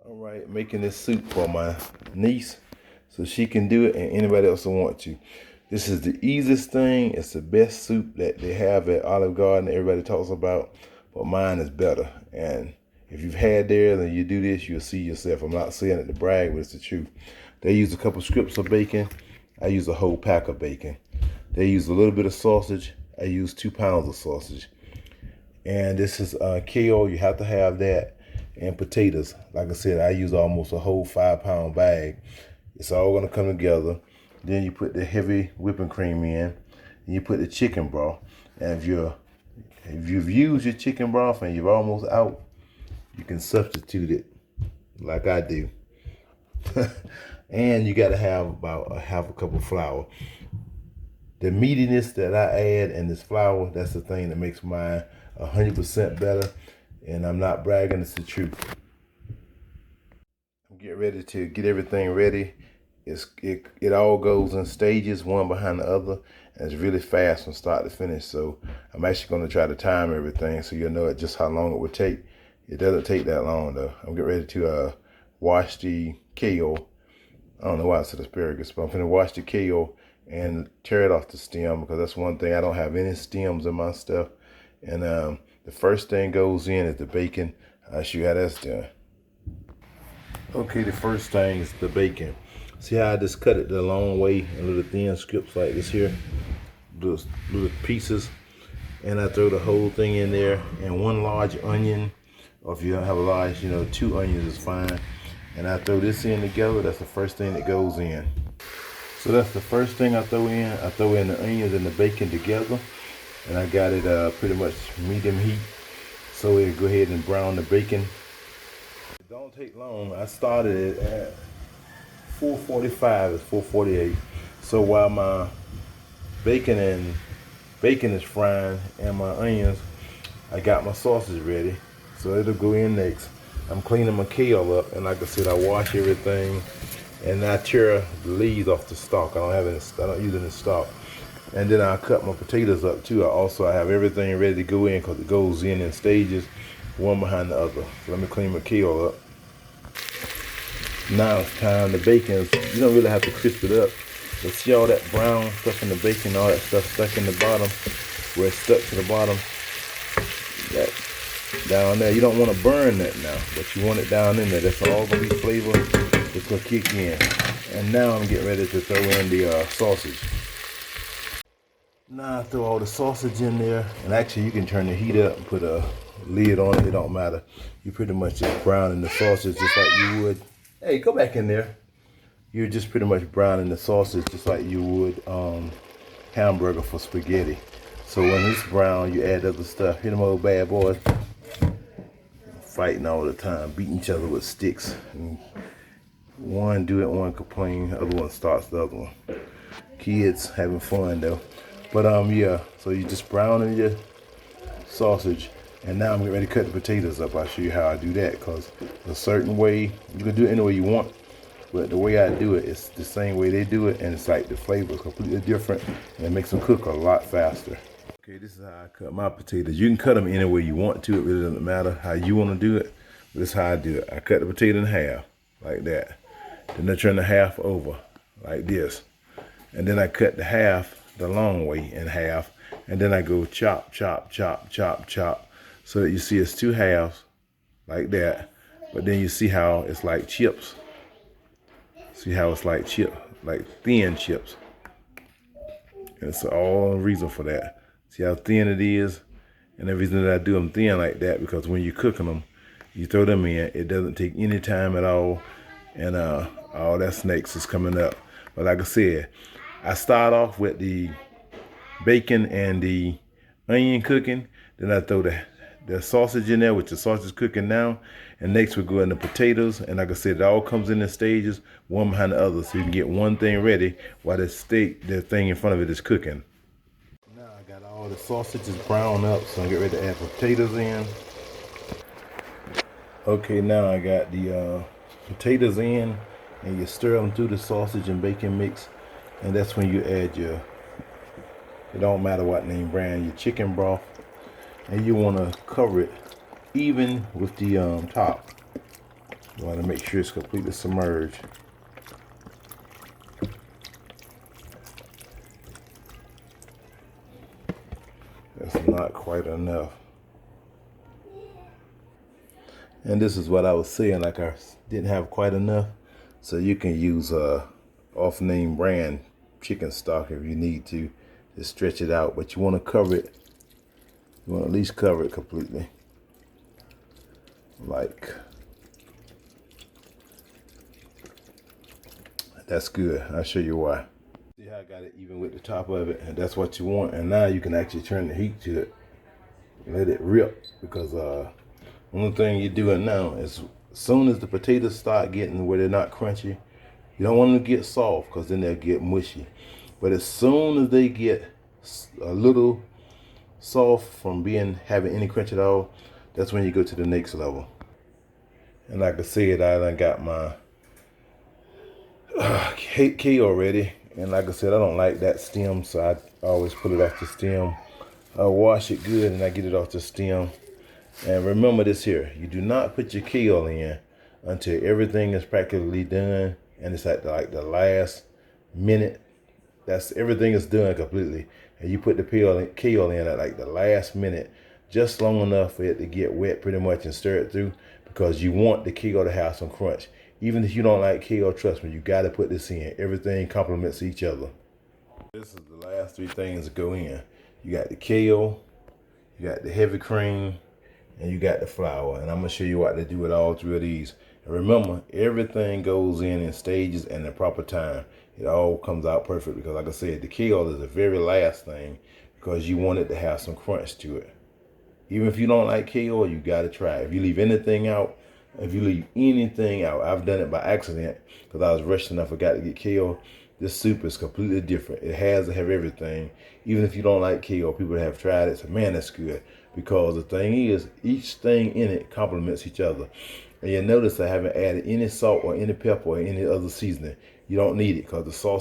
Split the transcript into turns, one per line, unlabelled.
All right, making this soup for my niece so she can do it and anybody else who want to. This is the easiest thing. It's the best soup that they have at Olive Garden. Everybody talks about, but mine is better. And if you've had theirs and you do this, you'll see yourself. I'm not saying it to brag, but it's the truth. They use a couple strips of bacon. I use a whole pack of bacon. They use a little bit of sausage. I use 2 pounds of sausage. And this is kale. You have to have that. And potatoes. Like I said, I use almost a whole 5-pound bag. It's all gonna come together. Then you put the heavy whipping cream in, and you put the chicken broth. And if you've used your chicken broth and you're almost out, you can substitute it like I do. And you gotta have about a half a cup of flour. The meatiness that I add in this flour, that's the thing that makes mine 100% better. And I'm not bragging, it's the truth. I'm getting ready to get everything ready. It all goes in stages, one behind the other, and it's really fast from start to finish. So I'm actually going to try to time everything so you'll know just how long it would take. It doesn't take that long though. I'm getting ready to wash the kale. I don't know why I said asparagus, but I'm going to wash the kale and tear it off the stem because that's one thing. I don't have any stems in my stuff. And the first thing goes in is the bacon. I'll show you how that's done. Okay, the first thing is the bacon. See how I just cut it the long way in little thin strips like this here? Little pieces. And I throw the whole thing in there and 1 large onion. Or if you don't have a large, 2 onions is fine. And I throw this in together. That's the first thing that goes in. So that's the first thing I throw in. I throw in the onions and the bacon together. And I got it pretty much medium heat. So we'll go ahead and brown the bacon. It don't take long. I started it at 4:45. It's 4:48. So while my bacon is frying and my onions, I got my sausage ready. So it'll go in next. I'm cleaning my kale up, and like I said, I wash everything, and I tear the leaves off the stalk. I don't use any stalk. And then I cut my potatoes up too. I have everything ready to go in because it goes in stages, one behind the other. So let me clean my kale up. Now it's time. The bacon, you don't really have to crisp it up. But see all that brown stuff in the bacon, all that stuff stuck in the bottom, where it's stuck to the bottom. That down there, you don't want to burn that now, but you want it down in there. That's all gonna be flavor. It's gonna kick in. And now I'm getting ready to throw in the sausage. Now I throw all the sausage in there, and actually you can turn the heat up and put a lid on it. It don't matter. You pretty much just browning the sausage just like you would. Hey, go back in there. You're just pretty much browning the sausage just like you would hamburger for spaghetti. So when it's brown, you add other stuff. Hear them old bad boys fighting all the time, beating each other with sticks. And one do it, one complain, the other one starts the other one. Kids having fun though. But yeah, so you just browning your sausage, and now I'm getting ready to cut the potatoes up. I'll show you how I do that, because a certain way, you can do it any way you want, but the way I do it is the same way they do it, and it's like the flavor is completely different, and it makes them cook a lot faster. Okay, this is how I cut my potatoes. You can cut them any way you want to. It really doesn't matter how you want to do it, but this is how I do it. I cut the potato in half, like that. Then I turn the half over, like this. And then I cut the half the long way in half, and then I go chop, chop, chop, chop, chop, so that you see it's 2 halves, like that. But then you see how it's like chips. See how it's like thin chips. And it's all reason for that. See how thin it is? And the reason that I do them thin like that, because when you're cooking them, you throw them in, it doesn't take any time at all, and all that snakes is coming up. But like I said, I start off with the bacon and the onion cooking. Then I throw the sausage in there, which the sausage is cooking now. And next we go in the potatoes. And like I said, it all comes in stages, one behind the other. So you can get one thing ready while the thing in front of it is cooking. Now I got all the sausages browned up, so I'm getting ready to add potatoes in. Okay, now I got the potatoes in, and you stir them through the sausage and bacon mix. And that's when you add it don't matter what name brand, your chicken broth. And you want to cover it even with the top. You want to make sure it's completely submerged. That's not quite enough. And this is what I was saying, like I didn't have quite enough. So you can use off-name brand chicken stock if you need to stretch it out. But you want to cover it. You want to at least cover it completely. Like, that's good. I'll show you why. See how I got it even with the top of it? And that's what you want. And now you can actually turn the heat to it. Let it rip, because one thing you're doing now is as soon as the potatoes start getting where they're not crunchy, you don't want them to get soft because then they'll get mushy. But as soon as they get a little soft from having any crunch at all, that's when you go to the next level. And like I said, I done got my key already. And like I said, I don't like that stem, so I always pull it off the stem. I wash it good and I get it off the stem. And remember this here, you do not put your kale in until everything is practically done and it's at like the last minute. That's everything is done completely. And you put the kale in at like the last minute, just long enough for it to get wet pretty much and stir it through, because you want the kale to have some crunch. Even if you don't like kale, trust me, you got to put this in. Everything complements each other. This is the last three things that go in. You got the kale, you got the heavy cream, and you got the flour. And I'm gonna show you what to do with all three of these. And remember, everything goes in stages and the proper time. It all comes out perfect, because like I said, the kale is the very last thing, because you want it to have some crunch to it. Even if you don't like kale, you gotta try it. If you leave anything out, I've done it by accident because I was rushing. I forgot to get kale. This soup is completely different. It has to have everything. Even if you don't like kale, people that have tried it say, man, that's good. Because the thing is, each thing in it complements each other. And you'll notice I haven't added any salt or any pepper or any other seasoning. You don't need it, because the sauce